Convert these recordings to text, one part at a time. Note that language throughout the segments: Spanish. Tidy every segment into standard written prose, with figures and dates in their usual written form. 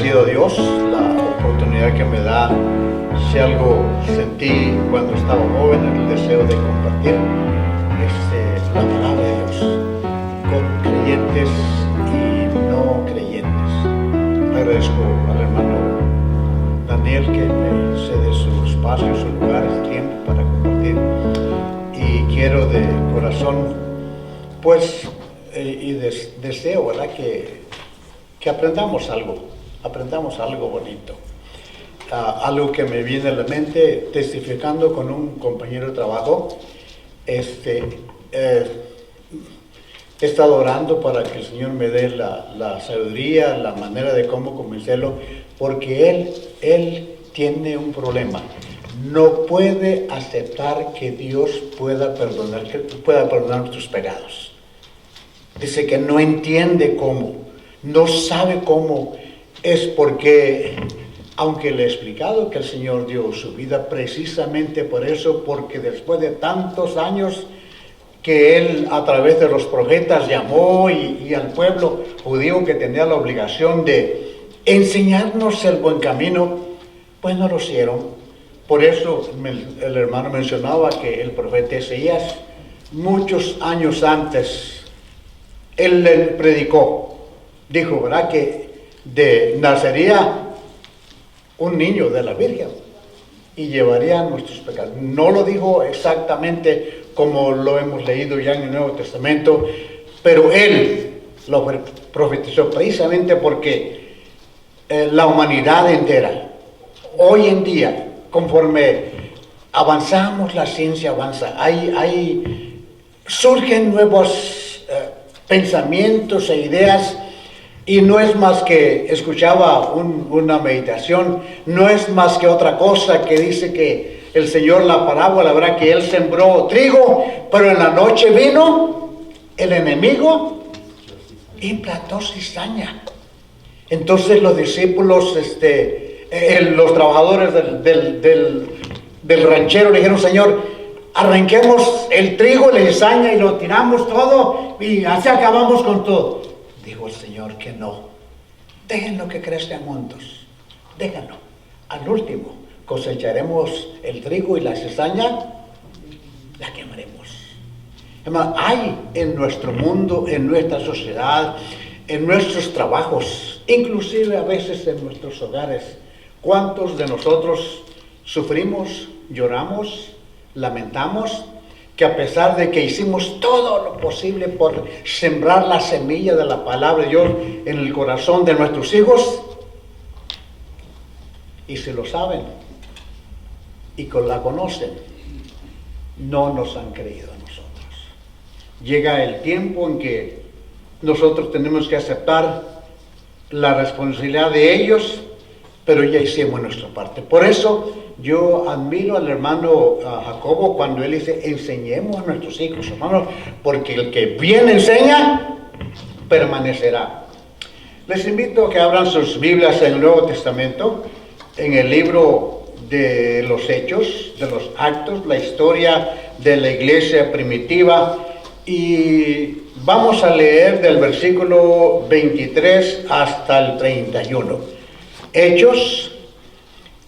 agradecido a Dios la oportunidad que me da. Si algo sentí cuando estaba joven, el deseo de compartir la palabra de Dios con creyentes y no creyentes. Agradezco al hermano Daniel que me cede su espacio, su lugar, su tiempo para compartir, y quiero de corazón pues deseo, ¿verdad?, que aprendamos algo bonito. Algo que me viene a la mente testificando con un compañero de trabajo. He estado orando para que el Señor me dé la sabiduría, la manera de cómo convencerlo, porque él tiene un problema. No puede aceptar que Dios pueda perdonar nuestros pecados. Dice que no entiende cómo, no sabe cómo. Es porque, aunque le he explicado que el Señor dio su vida precisamente por eso, porque después de tantos años que Él a través de los profetas llamó y al pueblo judío que tenía la obligación de enseñarnos el buen camino, pues no lo hicieron. Por eso el hermano mencionaba que el profeta Isaías, muchos años antes, él le predicó, dijo, ¿verdad?, que nacería un niño de la Virgen y llevaría nuestros pecados. No lo dijo exactamente como lo hemos leído ya en el Nuevo Testamento, pero él lo profetizó precisamente porque la humanidad entera, hoy en día, conforme avanzamos, la ciencia avanza, surgen nuevos pensamientos e ideas. Y no es más que, escuchaba una meditación, no es más que otra cosa que dice que el Señor, la parábola, ¿verdad?, que Él sembró trigo, pero en la noche vino el enemigo y plantó cizaña. Entonces los discípulos, los trabajadores del ranchero le dijeron, Señor, arranquemos el trigo, la cizaña y lo tiramos todo y así acabamos con todo. Dijo el Señor que no, déjenlo que crezca en montos, déjenlo. Al último cosecharemos el trigo y la cizaña la quemaremos. Además, hay en nuestro mundo, en nuestra sociedad, en nuestros trabajos, inclusive a veces en nuestros hogares, ¿cuántos de nosotros sufrimos, lloramos, lamentamos? Que a pesar de que hicimos todo lo posible por sembrar la semilla de la palabra de Dios en el corazón de nuestros hijos, y si lo saben y la conocen, no nos han creído a nosotros. Llega el tiempo en que nosotros tenemos que aceptar la responsabilidad de ellos, pero ya hicimos nuestra parte. Por eso yo admiro al hermano Jacobo cuando él dice, enseñemos a nuestros hijos, hermanos, porque el que bien enseña, permanecerá. Les invito a que abran sus Biblias en el Nuevo Testamento, en el libro de los Hechos, de los Actos, la historia de la iglesia primitiva, y vamos a leer del versículo 23 hasta el 31. Hechos,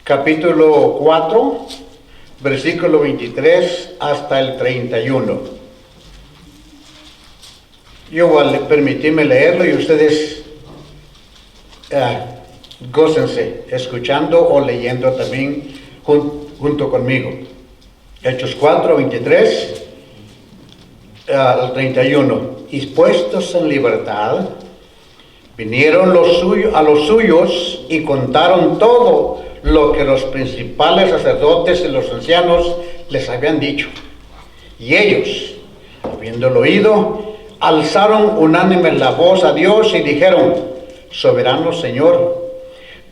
capítulo 4, versículo 23 hasta el 31. Yo voy a permitirme leerlo y ustedes gócense escuchando o leyendo también junto conmigo. Hechos 4, 23 al 31. Y puestos en libertad, vinieron a los suyos y contaron todo lo que los principales sacerdotes y los ancianos les habían dicho. Y ellos, habiéndolo oído, alzaron unánimes la voz a Dios y dijeron, soberano Señor,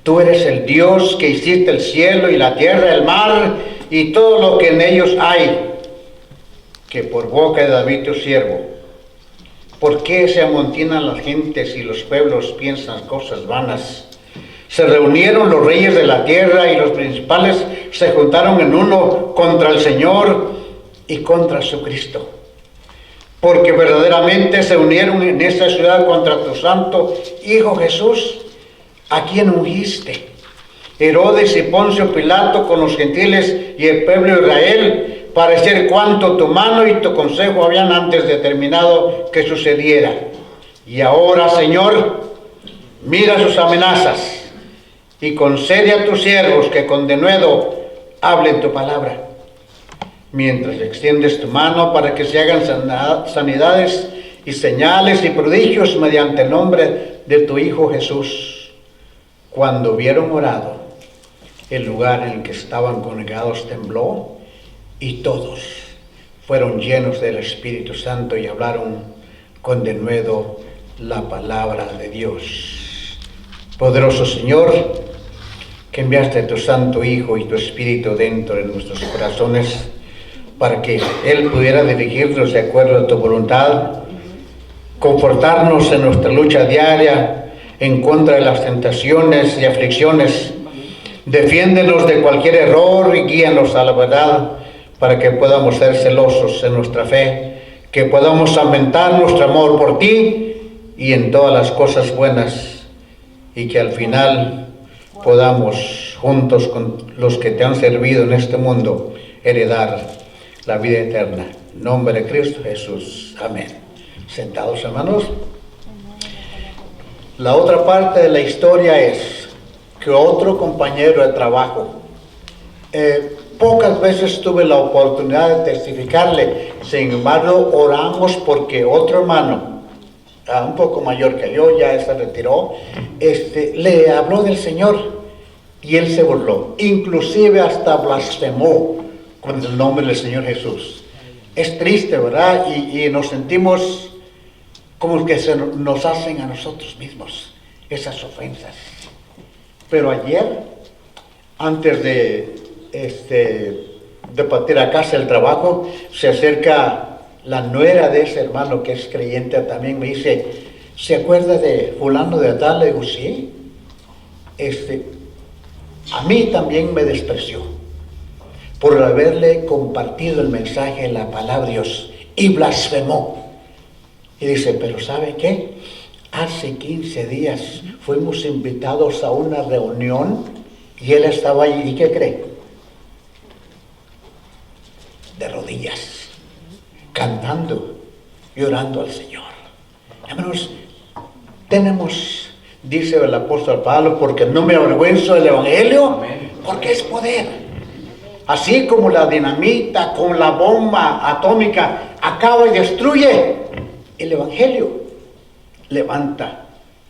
tú eres el Dios que hiciste el cielo y la tierra, el mar y todo lo que en ellos hay, que por boca de David tu siervo. ¿Por qué se amontonan las gentes y los pueblos piensan cosas vanas? Se reunieron los reyes de la tierra y los principales se juntaron en uno contra el Señor y contra su Cristo. Porque verdaderamente se unieron en esta ciudad contra tu santo Hijo Jesús, ¿A quién ungiste? Herodes y Poncio Pilato con los gentiles y el pueblo de Israel, para hacer cuanto tu mano y tu consejo habían antes determinado que sucediera. Y ahora, Señor, mira sus amenazas y concede a tus siervos que con denuedo hablen tu palabra, mientras extiendes tu mano para que se hagan sanidades y señales y prodigios mediante el nombre de tu Hijo Jesús. Cuando hubieron orado, el lugar en el que estaban congregados tembló y todos fueron llenos del Espíritu Santo y hablaron con denuedo la palabra de Dios. Poderoso Señor, que enviaste a tu Santo Hijo y tu Espíritu dentro de nuestros corazones para que Él pudiera dirigirnos de acuerdo a tu voluntad, confortarnos en nuestra lucha diaria en contra de las tentaciones y aflicciones. Defiéndenos de cualquier error y guíanos a la verdad para que podamos ser celosos en nuestra fe, que podamos aumentar nuestro amor por ti y en todas las cosas buenas, y que al final podamos, juntos con los que te han servido en este mundo, heredar la vida eterna. En nombre de Cristo Jesús. Amén. Sentados, hermanos. La otra parte de la historia es que otro compañero de trabajo, pocas veces tuve la oportunidad de testificarle, sin embargo oramos porque otro hermano, un poco mayor que yo, ya se retiró, le habló del Señor y él se burló, inclusive hasta blasfemó con el nombre del Señor Jesús. Es triste, ¿verdad? Y nos sentimos como que se nos hacen a nosotros mismos esas ofensas. Pero ayer, antes de partir a casa del trabajo, se acerca la nuera de ese hermano que es creyente también, me dice, ¿se acuerda de fulano de tal? Le digo, sí. A mí también me despreció por haberle compartido el mensaje de la palabra de Dios y blasfemó. Y dice, pero ¿sabe qué? Hace 15 días fuimos invitados a una reunión y él estaba allí. ¿Y qué cree? De rodillas, cantando y orando al Señor. Hermanos, tenemos, dice el apóstol Pablo, porque no me avergüenzo del Evangelio, porque es poder. Así como la dinamita con la bomba atómica acaba y destruye, el Evangelio levanta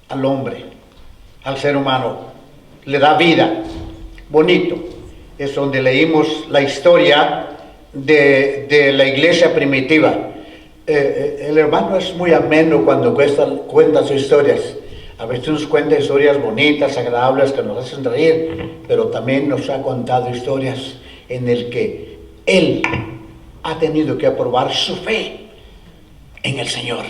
al hombre, al ser humano, le da vida. Bonito. Es donde leímos la historia de la iglesia primitiva. El hermano es muy ameno cuando cuenta sus historias. A veces nos cuenta historias bonitas, agradables, que nos hacen reír, pero también nos ha contado historias en el que él ha tenido que probar su fe en el Señor.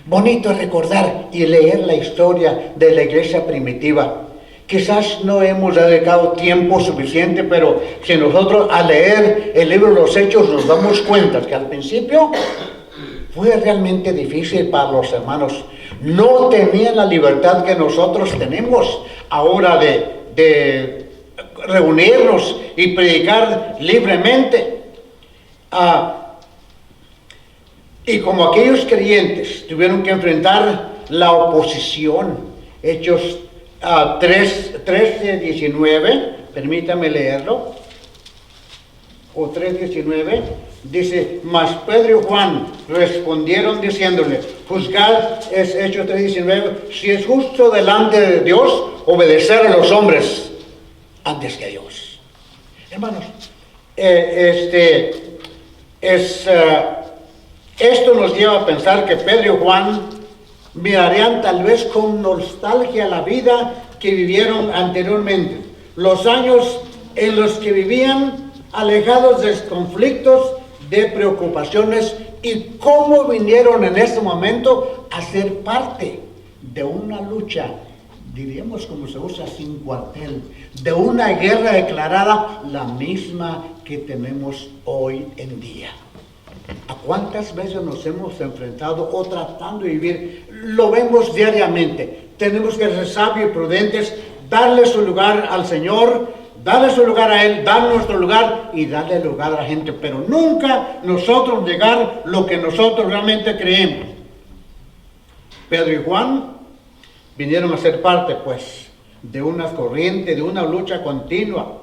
Bonito recordar y leer la historia de la iglesia primitiva. Quizás no hemos dedicado tiempo suficiente, pero si nosotros al leer el libro de los Hechos nos damos cuenta que al principio fue realmente difícil para los hermanos. No tenían la libertad que nosotros tenemos ahora de reunirnos y predicar libremente. Y como aquellos creyentes tuvieron que enfrentar la oposición, Hechos 3:19, permítame leerlo, o 3:19, dice, mas Pedro y Juan respondieron diciéndole, juzgad, es Hechos 3:19, si es justo delante de Dios obedecer a los hombres antes que a Dios. Hermanos, esto nos lleva a pensar que Pedro y Juan mirarían tal vez con nostalgia la vida que vivieron anteriormente, los años en los que vivían alejados de conflictos, de preocupaciones, y cómo vinieron en este momento a ser parte de una lucha, diríamos como se usa, sin cuartel, de una guerra declarada, la misma que tenemos hoy en día. ¿A cuántas veces nos hemos enfrentado o tratando de vivir? Lo vemos diariamente. tenemos que ser sabios y prudentes, darle su lugar al Señor, darle su lugar a Él, dar nuestro lugar y darle lugar a la gente, pero nunca nosotros llegar lo que nosotros realmente creemos. Pedro y Juan vinieron a ser parte, pues, de una corriente, de una lucha continua.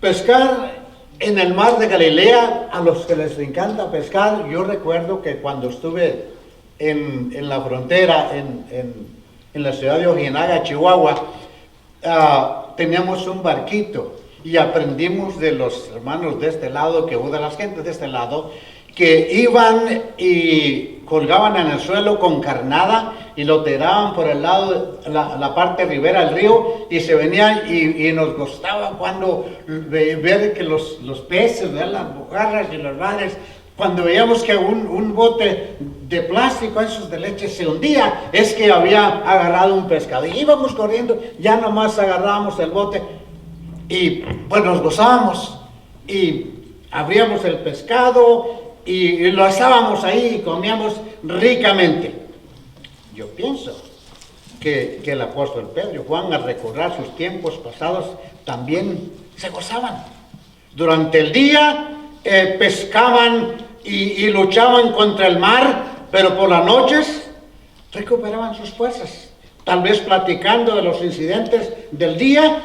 Pescar en el mar de Galilea, a los que les encanta pescar, yo recuerdo que cuando estuve en la frontera, en la ciudad de Ojinaga, Chihuahua, teníamos un barquito y aprendimos de los hermanos de este lado, que de las gentes de este lado, que iban y colgaban en el suelo con carnada y lo tiraban por el lado, la parte ribera del río, y se venían y nos gustaba cuando ver que los peces, ¿verdad? Las mojarras y los mares, cuando veíamos que un bote de plástico, esos de leche, se hundía, es que había agarrado un pescado. Y íbamos corriendo, ya nomás agarrábamos el bote y pues nos gozábamos y abríamos el pescado y lo asábamos ahí y comíamos ricamente. Yo pienso que el apóstol Pedro y Juan, al recordar sus tiempos pasados, también se gozaban. Durante el día pescaban y luchaban contra el mar, pero por las noches recuperaban sus fuerzas, tal vez platicando de los incidentes del día,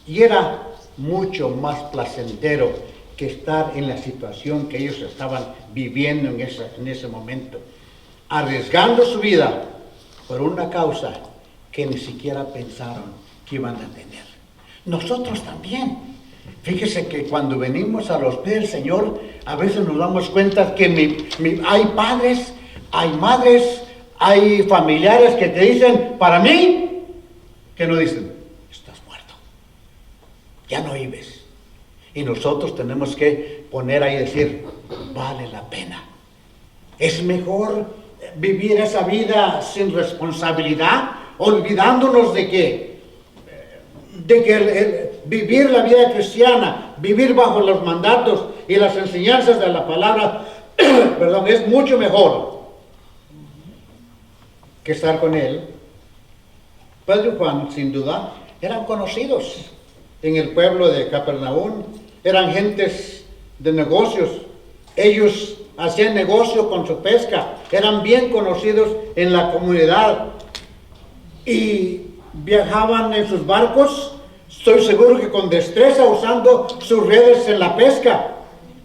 y era mucho más placentero que estar en la situación que ellos estaban viviendo en ese momento, arriesgando su vida por una causa que ni siquiera pensaron que iban a tener. Nosotros también. Fíjese que cuando venimos a los pies del Señor, a veces nos damos cuenta que hay padres, hay madres, hay familiares que te dicen, para mí, que no dicen, estás muerto, ya no vives. Y nosotros tenemos que poner ahí y decir, vale la pena. Es mejor vivir esa vida sin responsabilidad, olvidándonos de que vivir la vida cristiana, vivir bajo los mandatos y las enseñanzas de la palabra, perdón, es mucho mejor que estar con Él. Pedro y Juan, sin duda, eran conocidos en el pueblo de Capernaum, eran gentes de negocios, ellos hacían negocio con su pesca, eran bien conocidos en la comunidad y viajaban en sus barcos, estoy seguro que con destreza, usando sus redes en la pesca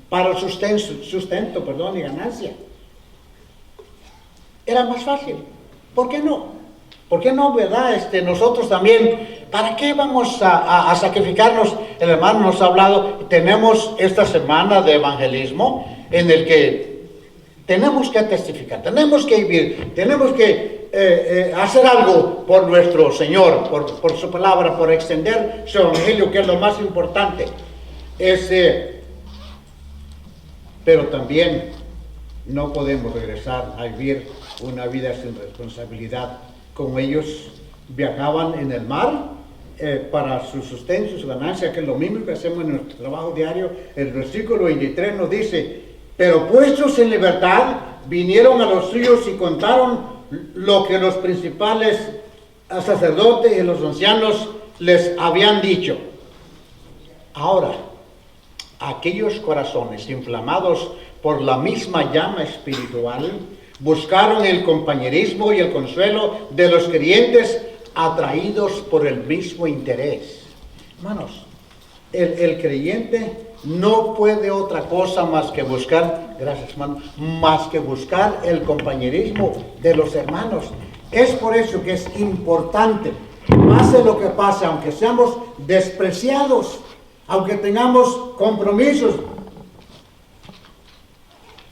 para el sustento y ganancia. Era más fácil. ¿Por qué no? ¿Por qué no, verdad? Nosotros también, ¿para qué vamos a sacrificarnos? El hermano nos ha hablado, tenemos esta semana de evangelismo en el que tenemos que testificar, tenemos que vivir, tenemos que hacer algo por nuestro Señor, por su palabra, por extender su evangelio, que es lo más importante. Pero también no podemos regresar a vivir una vida sin responsabilidad. Como ellos viajaban en el mar para su sustento y su ganancia, que es lo mismo que hacemos en nuestro trabajo diario. El versículo 23 nos dice, pero puestos en libertad, vinieron a los suyos y contaron lo que los principales sacerdotes y los ancianos les habían dicho. Ahora, aquellos corazones inflamados por la misma llama espiritual buscaron el compañerismo y el consuelo de los creyentes atraídos por el mismo interés. Hermanos, el creyente no puede otra cosa más que buscar, gracias hermano, más que buscar el compañerismo de los hermanos. Es por eso que es importante, pase lo que pase, aunque seamos despreciados, aunque tengamos compromisos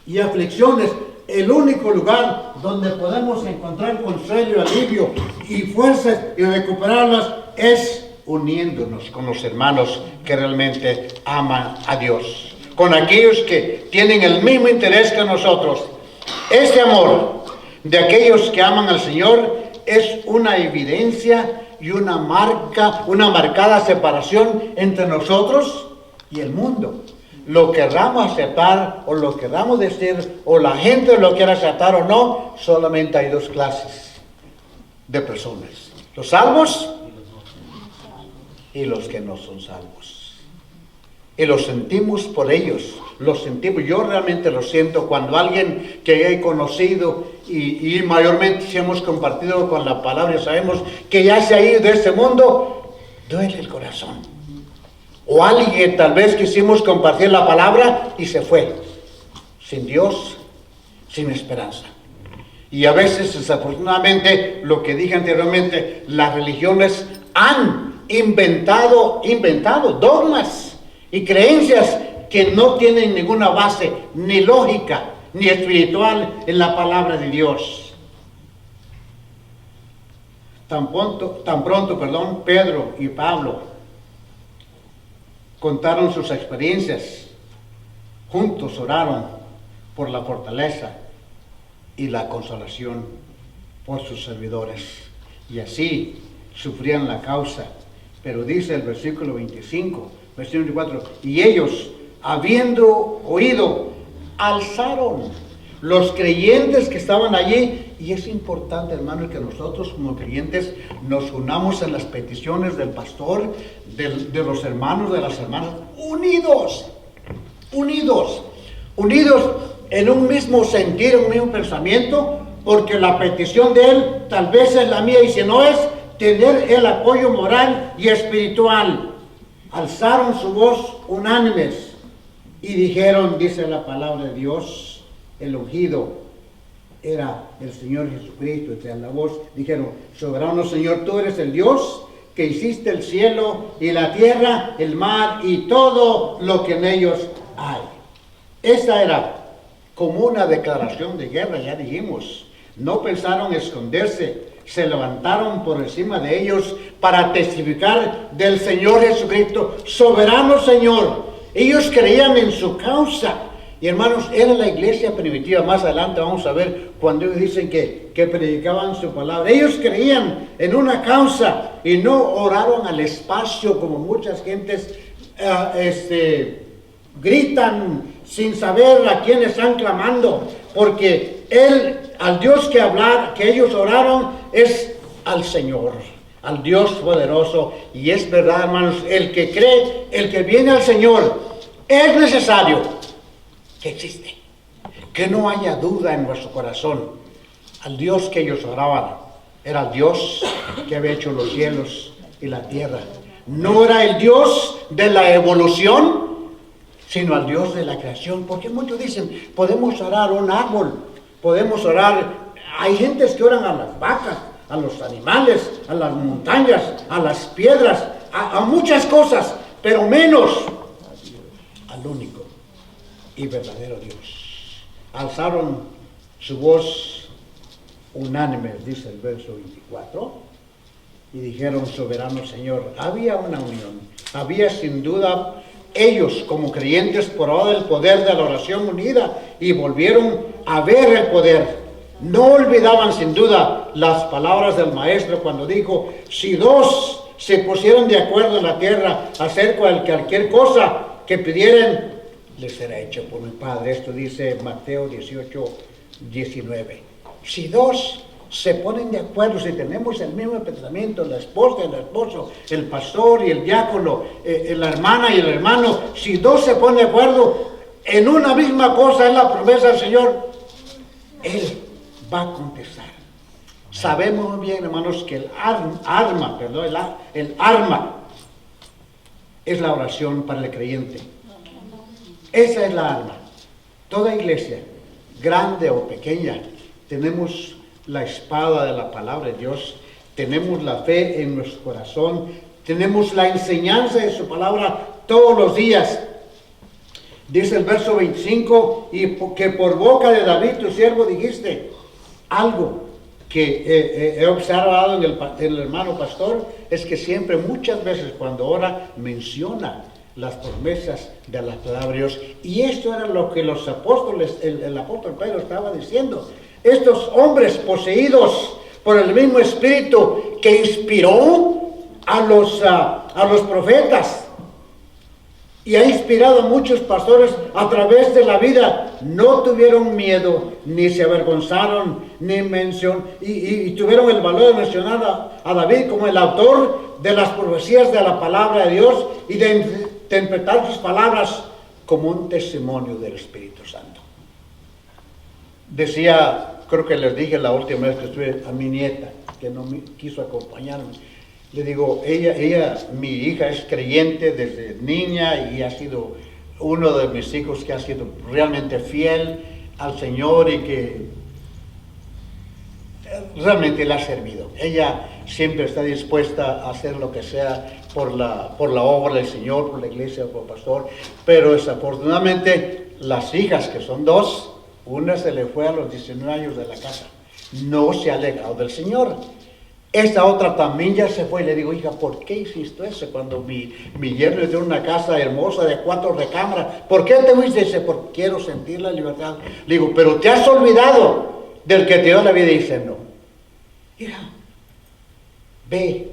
y aflicciones, el único lugar donde podemos encontrar consuelo, alivio y fuerzas y recuperarlas es uniéndonos con los hermanos que realmente aman a Dios, con aquellos que tienen el mismo interés que nosotros. Este amor de aquellos que aman al Señor es una evidencia y una marcada separación entre nosotros y el mundo. Lo querramos aceptar o lo querramos decir, o la gente lo quiera aceptar o no, solamente hay dos clases: de personas. Los salvos y los que no son salvos. Y lo sentimos por ellos. Lo sentimos. Yo realmente lo siento cuando alguien que he conocido y mayormente si hemos compartido con la palabra y sabemos que ya se ha ido de este mundo, duele el corazón. O alguien tal vez quisimos compartir la palabra y se fue. Sin Dios, sin esperanza. Y a veces, desafortunadamente, lo que dije anteriormente, las religiones han inventado dogmas y creencias que no tienen ninguna base, ni lógica, ni espiritual en la palabra de Dios. Tan pronto, Pedro y Pablo contaron sus experiencias, juntos oraron por la fortaleza y la consolación por sus servidores. Y así sufrían la causa. Pero dice el versículo 25, versículo 24, y ellos, habiendo oído, alzaron los creyentes que estaban allí. Y es importante, hermanos, que nosotros como creyentes nos unamos en las peticiones del pastor, de los hermanos, de las hermanas, unidos en un mismo sentir, en un mismo pensamiento, porque la petición de él tal vez es la mía, y si no es, tener el apoyo moral y espiritual. Alzaron su voz unánimes y dijeron, dice la palabra de Dios, el ungido era el Señor Jesucristo. Entre la voz dijeron, soberano Señor, tú eres el Dios que hiciste el cielo y la tierra, el mar y todo lo que en ellos hay. Esta era como una declaración de guerra, ya dijimos. No pensaron esconderse, se levantaron por encima de ellos para testificar del Señor Jesucristo, soberano Señor. Ellos creían en su causa. Y hermanos, era la iglesia primitiva. Más adelante vamos a ver cuando ellos dicen que predicaban su palabra. Ellos creían en una causa y no oraron al espacio como muchas gentes gritan sin saber a quién están clamando, porque al Dios que ellos oraron es al Señor, al Dios poderoso. Y es verdad, hermanos, el que cree, el que viene al Señor, es necesario que existe, que no haya duda en nuestro corazón. Al Dios que ellos oraban era el Dios que había hecho los cielos y la tierra. No era el Dios de la evolución, sino al Dios de la creación. Porque muchos dicen, podemos orar a un árbol, podemos orar, hay gentes que oran a las vacas, a los animales, a las montañas, a las piedras, a muchas cosas, pero menos al único y verdadero Dios. Alzaron su voz unánime, dice el verso 24, y dijeron, soberano Señor. Había una unión, había sin duda. Ellos como creyentes probaron el poder de la oración unida y volvieron a ver el poder. No olvidaban sin duda las palabras del maestro cuando dijo, si dos se pusieron de acuerdo en la tierra acerca de cualquier cosa que pidieran, les será hecho por mi Padre. Esto dice Mateo 18:19. Si dos se ponen de acuerdo, si tenemos el mismo pensamiento, la esposa y el esposo, el pastor y el diácono, la hermana y el hermano, si dos se ponen de acuerdo en una misma cosa, es la promesa del Señor, Él va a contestar. Sabemos muy bien, hermanos, que el arma es la oración para el creyente. Esa es la arma. Toda iglesia, grande o pequeña, tenemos la espada de la palabra de Dios, tenemos la fe en nuestro corazón, tenemos la enseñanza de su palabra todos los días. Dice el verso 25, y que por boca de David tu siervo dijiste. Algo que he observado en el hermano pastor es que siempre, muchas veces cuando ora, menciona las promesas de la palabra de Dios. Y esto era lo que los apóstoles, el apóstol Pedro estaba diciendo. Estos hombres poseídos por el mismo espíritu que inspiró a los profetas, y ha inspirado a muchos pastores a través de la vida. No tuvieron miedo, ni se avergonzaron, y tuvieron el valor de mencionar a David como el autor de las profecías de la palabra de Dios y de interpretar sus palabras como un testimonio del Espíritu Santo. Decía, creo que les dije la última vez que estuve, a mi nieta, que no me quiso acompañarme, le digo, mi hija es creyente desde niña y ha sido uno de mis hijos que ha sido realmente fiel al Señor y que realmente le ha servido. Ella siempre está dispuesta a hacer lo que sea por la obra del Señor, por la iglesia, por el pastor, pero desafortunadamente las hijas, que son dos, una se le fue a los 19 años de la casa, no se ha alejado del Señor. Esta otra también ya se fue y le digo, hija, ¿por qué hiciste eso cuando mi yerno es de una casa hermosa de 4 recámaras? ¿Por qué te fuiste? Dice, porque quiero sentir la libertad. Le digo, pero te has olvidado del que te dio la vida. Y dice, no. Hija, ve,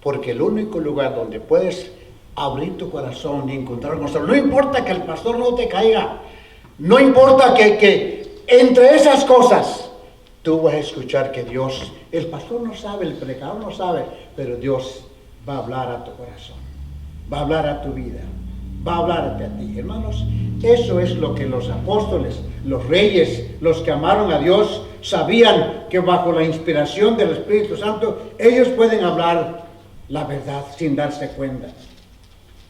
porque el único lugar donde puedes abrir tu corazón y encontrar un consuelo, no importa que el pastor no te caiga, no importa que entre esas cosas, tú vas a escuchar que Dios, el pastor no sabe, el predicador no sabe, pero Dios va a hablar a tu corazón, va a hablar a tu vida, va a hablarte a ti. Hermanos, eso es lo que los apóstoles, los reyes, los que amaron a Dios, sabían que bajo la inspiración del Espíritu Santo, ellos pueden hablar la verdad sin darse cuenta.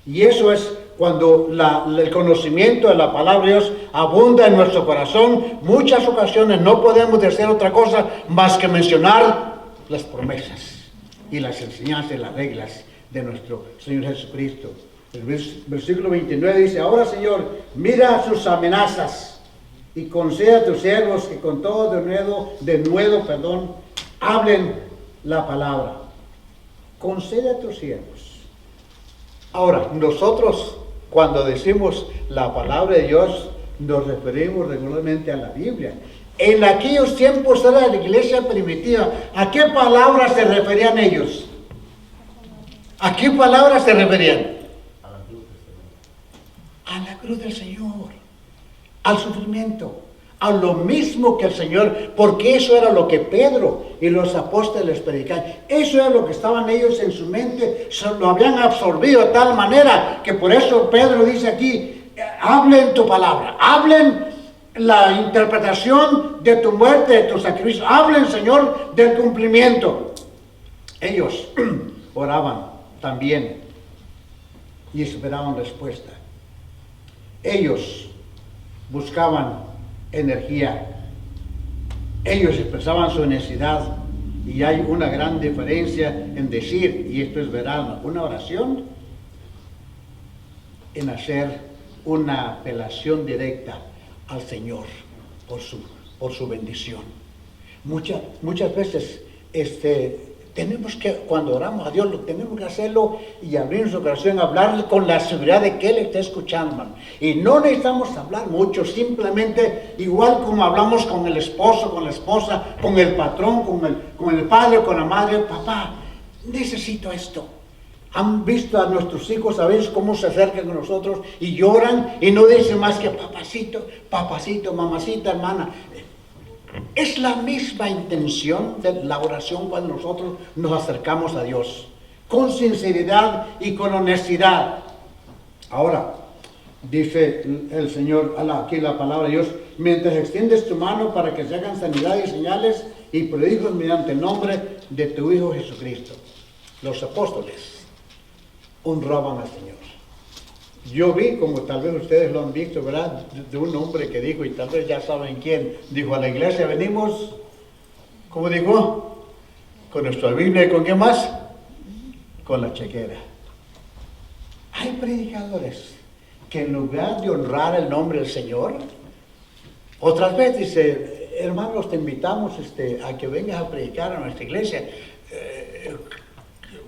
Y eso es cuando el conocimiento de la palabra de Dios abunda en nuestro corazón. Muchas ocasiones no podemos hacer otra cosa más que mencionar las promesas y las enseñanzas y las reglas de nuestro Señor Jesucristo. El versículo 29 dice, ahora Señor, mira sus amenazas y concede a tus siervos que con todo de nuevo, hablen la palabra. Concede a tus siervos. Ahora, nosotros cuando decimos la palabra de Dios, nos referimos regularmente a la Biblia. En aquellos tiempos era la iglesia primitiva. ¿A qué palabras se referían ellos? ¿A qué palabras se referían? A la cruz del Señor, al sufrimiento, a lo mismo que el Señor, porque eso era lo que Pedro y los apóstoles predicaban. Eso era lo que estaban ellos en su mente, lo habían absorbido de tal manera que por eso Pedro dice aquí, hablen tu palabra, hablen la interpretación de tu muerte, de tu sacrificio, hablen, Señor, del cumplimiento. Ellos oraban también y esperaban respuesta. Ellos buscaban energía. Ellos expresaban su necesidad y hay una gran diferencia en decir, y esto es verdad, una oración, en hacer una apelación directa al Señor por su bendición. Muchas veces tenemos que, cuando oramos a Dios, tenemos que hacerlo y abrir nuestro corazón, hablarle con la seguridad de que Él está escuchando, hermano. Y no necesitamos hablar mucho, simplemente igual como hablamos con el esposo, con la esposa, con el patrón, con el padre, con la madre. Papá, necesito esto. Han visto a nuestros hijos a veces cómo se acercan a nosotros y lloran y no dicen más que papacito, papacito, mamacita, hermana. Es la misma intención de la oración cuando nosotros nos acercamos a Dios, con sinceridad y con honestidad. Ahora, dice el Señor, aquí la palabra de Dios, mientras extiendes tu mano para que se hagan sanidad y señales y prodigios mediante el nombre de tu Hijo Jesucristo. Los apóstoles honraban al Señor. Yo vi, como tal vez ustedes lo han visto, ¿verdad? De un hombre que dijo, y tal vez ya saben quién, dijo, a la iglesia venimos, ¿cómo dijo? Con nuestra Biblia y ¿con qué más? Con la chequera. Hay predicadores que en lugar de honrar el nombre del Señor, otras veces dice, hermanos, te invitamos a que vengas a predicar a nuestra iglesia.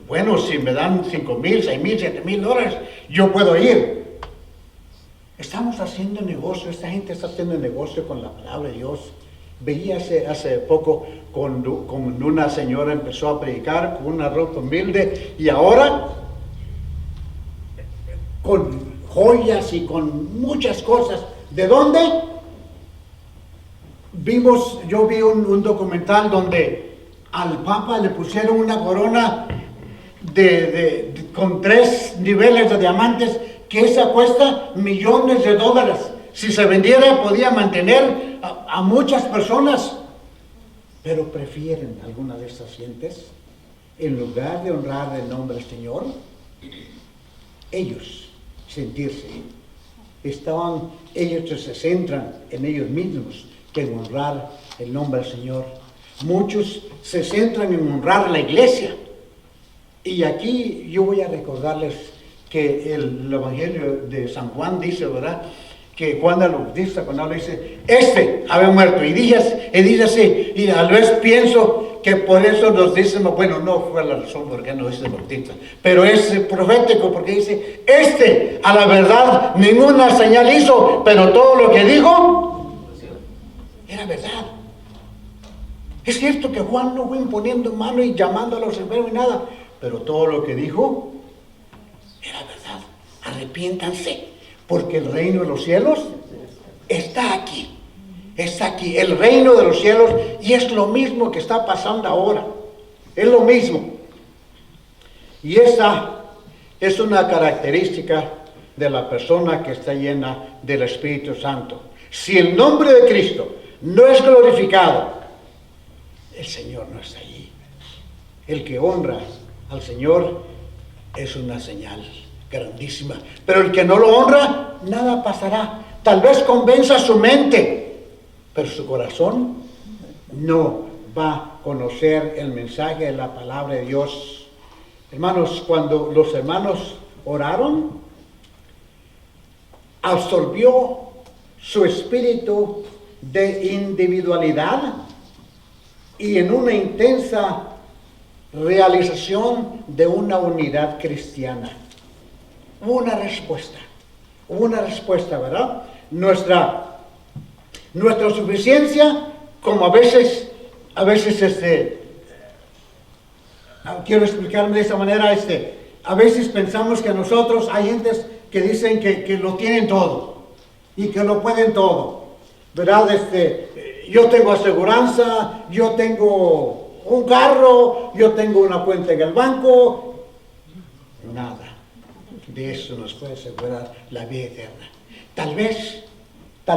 Bueno, si me dan $5,000, $6,000, $7,000, yo puedo ir. Estamos haciendo negocio, esta gente está haciendo negocio con la palabra de Dios. Veía hace poco cuando una señora empezó a predicar con una ropa humilde y ahora con joyas y con muchas cosas. ¿De dónde? Yo vi un documental donde al Papa le pusieron una corona con 3 niveles de diamantes, que esa cuesta millones de dólares. Si se vendiera podía mantener a muchas personas, pero prefieren algunas de estas gentes, en lugar de honrar el nombre del Señor, ellos sentirse, ellos se centran en ellos mismos que en honrar el nombre del Señor. Muchos se centran en honrar la iglesia. Y aquí yo voy a recordarles que el Evangelio de San Juan dice, ¿verdad?, que Juan el Bautista, cuando habla, dice, había muerto, y dice así, y a la vez pienso que por eso nos dicen, bueno, no fue la razón por qué nos dice el Bautista, pero es profético, porque dice, a la verdad ninguna señal hizo, pero todo lo que dijo era verdad. Es cierto que Juan no fue imponiendo mano y llamando a los enfermos y nada, pero todo lo que dijo era verdad. Arrepiéntanse, porque el reino de los cielos está aquí. Está aquí, el reino de los cielos, y es lo mismo que está pasando ahora. Es lo mismo. Y esa es una característica de la persona que está llena del Espíritu Santo. Si el nombre de Cristo no es glorificado, el Señor no está allí. El que honra al Señor es una señal grandísima, pero el que no lo honra, nada pasará. Tal vez convenza su mente, pero su corazón no va a conocer el mensaje de la palabra de Dios. Hermanos, cuando los hermanos oraron, absorbió su espíritu de individualidad y en una intensa realización de una unidad cristiana. Hubo una respuesta, ¿verdad? Nuestra suficiencia, como a veces quiero explicarme de esta manera, a veces pensamos que nosotros, hay gentes que dicen que lo tienen todo y que lo pueden todo, ¿verdad? Yo tengo aseguranza, yo tengo un carro, yo tengo una cuenta en el banco. Nada de eso nos puede asegurar la vida eterna. Tal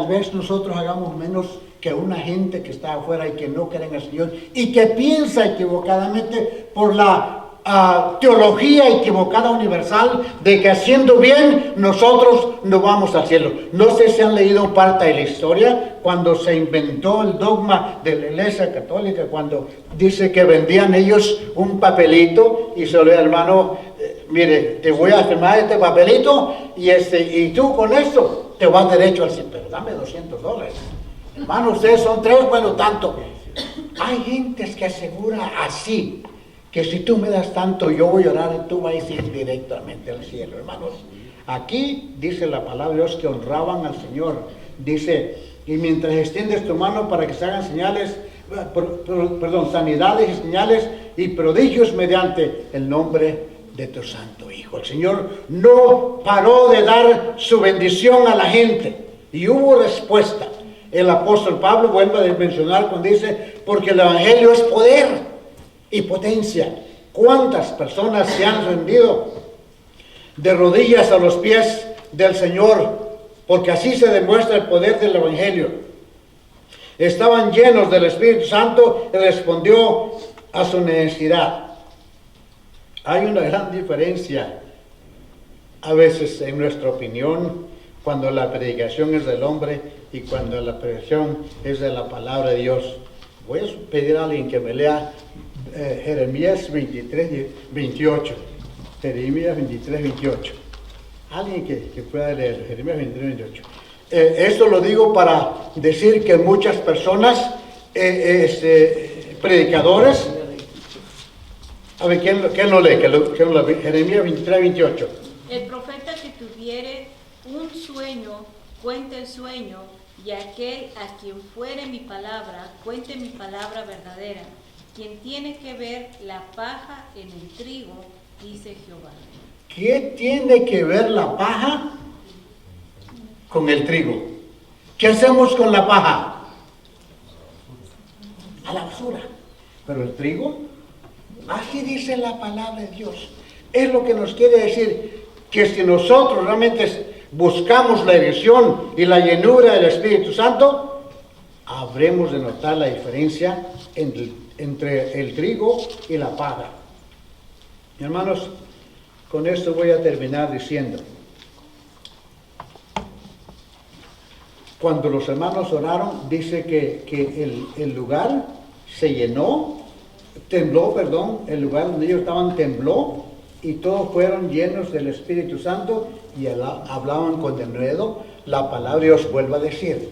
vez nosotros hagamos menos que una gente que está afuera y que no cree en el Señor y que piensa equivocadamente por la teología equivocada universal de que haciendo bien nosotros no vamos al cielo. No sé si han leído parte de la historia cuando se inventó el dogma de la Iglesia Católica, cuando dice que vendían ellos un papelito y se lo lee al hermano, mire, te voy a firmar este papelito y tú con esto te vas derecho al cielo, pero dame $200. Hermano, ustedes son 3, bueno, tanto. Hay gentes que asegura así, que si tú me das tanto, yo voy a orar y tú vas a ir directamente al cielo, hermanos. Aquí dice la palabra de Dios que honraban al Señor. Dice, y mientras extiendes tu mano para que se hagan señales, sanidades y señales y prodigios mediante el nombre de tu santo Hijo. El Señor no paró de dar su bendición a la gente y hubo respuesta. El apóstol Pablo vuelve a mencionar cuando dice, porque el Evangelio es poder y potencia. ¿Cuántas personas se han rendido de rodillas a los pies del Señor? Porque así se demuestra el poder del Evangelio. Estaban llenos del Espíritu Santo y respondió a su necesidad. Hay una gran diferencia a veces en nuestra opinión cuando la predicación es del hombre y cuando la predicación es de la palabra de Dios. Voy a pedir a alguien que me lea Jeremías 23, 28. Jeremías 23, 28. Alguien que pueda leer Jeremías 23, 28. Esto lo digo para decir que muchas personas, predicadores, a ver, ¿quién lo lee? Jeremías 23, 28. El profeta que tuviere un sueño, cuente el sueño, y aquel a quien fuere mi palabra, cuente mi palabra verdadera. Quien tiene que ver la paja en el trigo, dice Jehová. ¿Qué tiene que ver la paja con el trigo. ¿Qué hacemos con la paja? A la basura. Pero el trigo, así dice la palabra de Dios. Es lo que nos quiere decir, que si nosotros realmente buscamos la dirección y la llenura del Espíritu Santo, habremos de notar la diferencia entre el trigo y la paja. Hermanos, con esto voy a terminar diciendo, cuando los hermanos oraron, dice que el lugar se llenó, tembló, perdón, el lugar donde ellos estaban tembló, y todos fueron llenos del Espíritu Santo y hablaban con denuedo la palabra. Y os vuelvo a decir,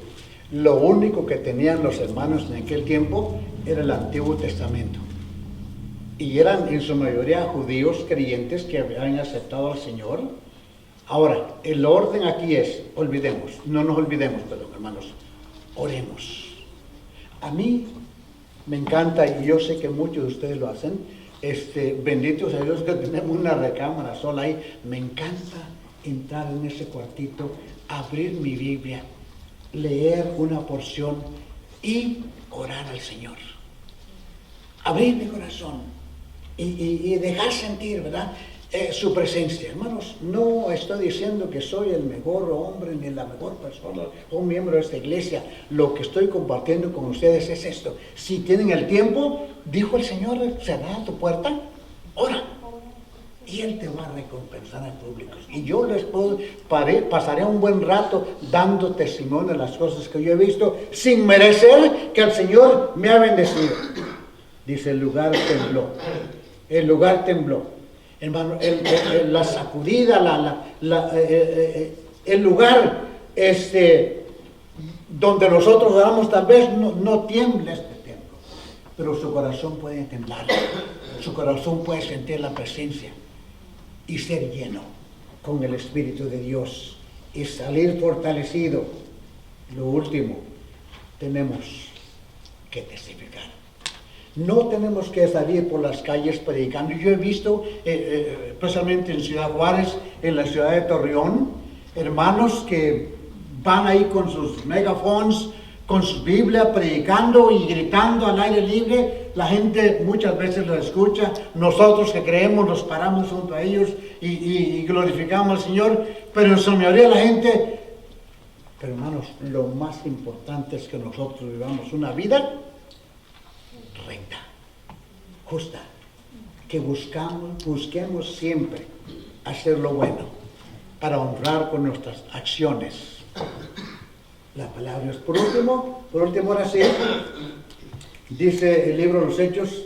lo único que tenían los hermanos en aquel tiempo era el Antiguo Testamento. Y eran en su mayoría judíos creyentes que habían aceptado al Señor. Ahora, el orden aquí es, no nos olvidemos, perdón, hermanos, oremos. A mí me encanta, y yo sé que muchos de ustedes lo hacen, benditos a Dios que tenemos una recámara sola ahí. Me encanta entrar en ese cuartito, abrir mi Biblia, leer una porción y orar al Señor. Abrir mi corazón y dejar sentir, ¿verdad?, su presencia. Hermanos, no estoy diciendo que soy el mejor hombre ni la mejor persona o un miembro de esta iglesia. Lo que estoy compartiendo con ustedes es esto. Si tienen el tiempo, dijo el Señor, cerrada tu puerta, ora. Y Él te va a recompensar en público. Y yo les pasaré un buen rato dando testimonio de las cosas que yo he visto sin merecer que el Señor me ha bendecido. Dice, el lugar tembló. El lugar tembló. Hermano, la sacudida, el lugar donde nosotros oramos, tal vez no tiembla este templo, pero su corazón puede temblar, su corazón puede sentir la presencia y ser lleno con el Espíritu de Dios y salir fortalecido. Lo último, tenemos que testificar. No tenemos que salir por las calles predicando. Yo he visto, especialmente en Ciudad Juárez, en la ciudad de Torreón, hermanos que van ahí con sus megafones, con su Biblia, predicando y gritando al aire libre. La gente muchas veces los escucha. Nosotros que creemos nos paramos junto a ellos y glorificamos al Señor. Pero en su mayoría la gente... Pero hermanos, lo más importante es que nosotros vivamos una vida recta, justa, que busquemos siempre hacer lo bueno para honrar con nuestras acciones la palabra de Dios. Por último, ahora sí, dice el libro de los Hechos,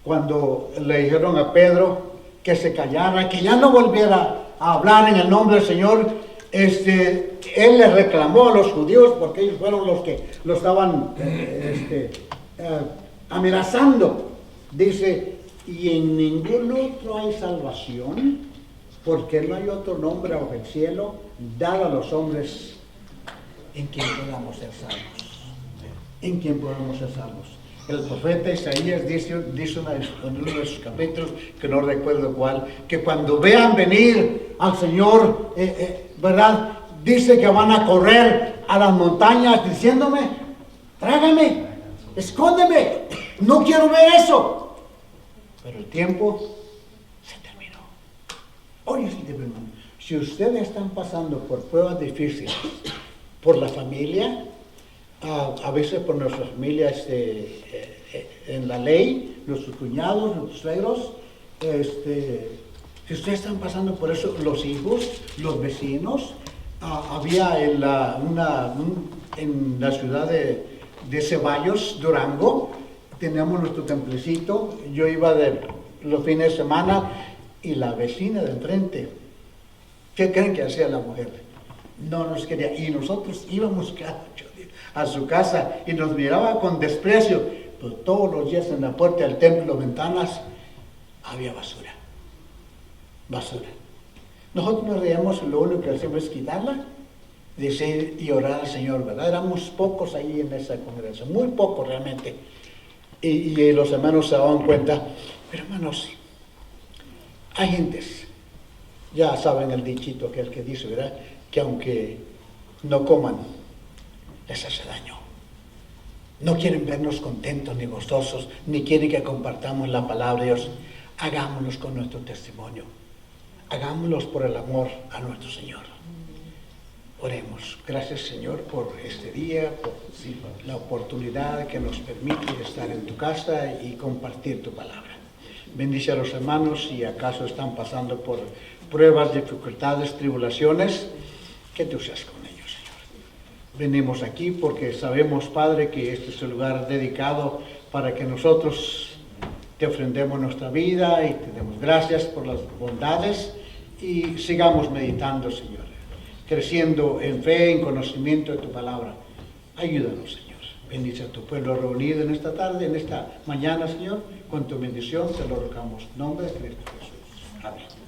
cuando le dijeron a Pedro que se callara, que ya no volviera a hablar en el nombre del Señor, él le reclamó a los judíos, porque ellos fueron los que lo estaban amenazando. Dice, y en ningún otro hay salvación, porque no hay otro nombre bajo el cielo dado a los hombres en quien podamos ser salvos. En quien podamos ser salvos. El profeta Isaías dice en uno de sus capítulos, que no recuerdo cuál, que cuando vean venir al Señor, ¿verdad?, dice que van a correr a las montañas diciéndome, trágame, escóndeme, no quiero ver eso. Pero el tiempo se terminó. Oye, hermano, si ustedes están pasando por pruebas difíciles, por la familia, a veces por nuestra familia en la ley, nuestros cuñados, nuestros suegros, si ustedes están pasando por eso, los hijos, los vecinos, había en la ciudad de Ceballos, Durango, teníamos nuestro templecito. Yo iba de los fines de semana y la vecina de enfrente, ¿qué creen que hacía la mujer? No nos quería, y nosotros íbamos a su casa y nos miraba con desprecio, pero todos los días en la puerta del templo, ventanas, había basura. Nosotros nos reíamos, lo único que hacíamos es quitarla, decir y orar al Señor, ¿verdad? Éramos pocos ahí en esa congregación, muy pocos realmente. Y los hermanos se daban cuenta, pero hermanos, hay gentes, ya saben el dichito aquel que dice, ¿verdad?, que aunque no coman, les hace daño. No quieren vernos contentos ni gozosos, ni quieren que compartamos la palabra de Dios. Hagámoslos con nuestro testimonio. Hagámoslos por el amor a nuestro Señor. Oremos. Gracias, Señor, por este día, por la oportunidad que nos permite estar en tu casa y compartir tu palabra. Bendice a los hermanos si acaso están pasando por pruebas, dificultades, tribulaciones, que tú seas con ellos, Señor. Venimos aquí porque sabemos, Padre, que este es el lugar dedicado para que nosotros te ofrendemos nuestra vida y te demos gracias por las bondades y sigamos meditando, Señor, creciendo en fe, en conocimiento de tu palabra. Ayúdanos, Señor. Bendice a tu pueblo reunido en esta tarde, en esta mañana, Señor. Con tu bendición te lo rogamos. En nombre de Cristo Jesús. Amén.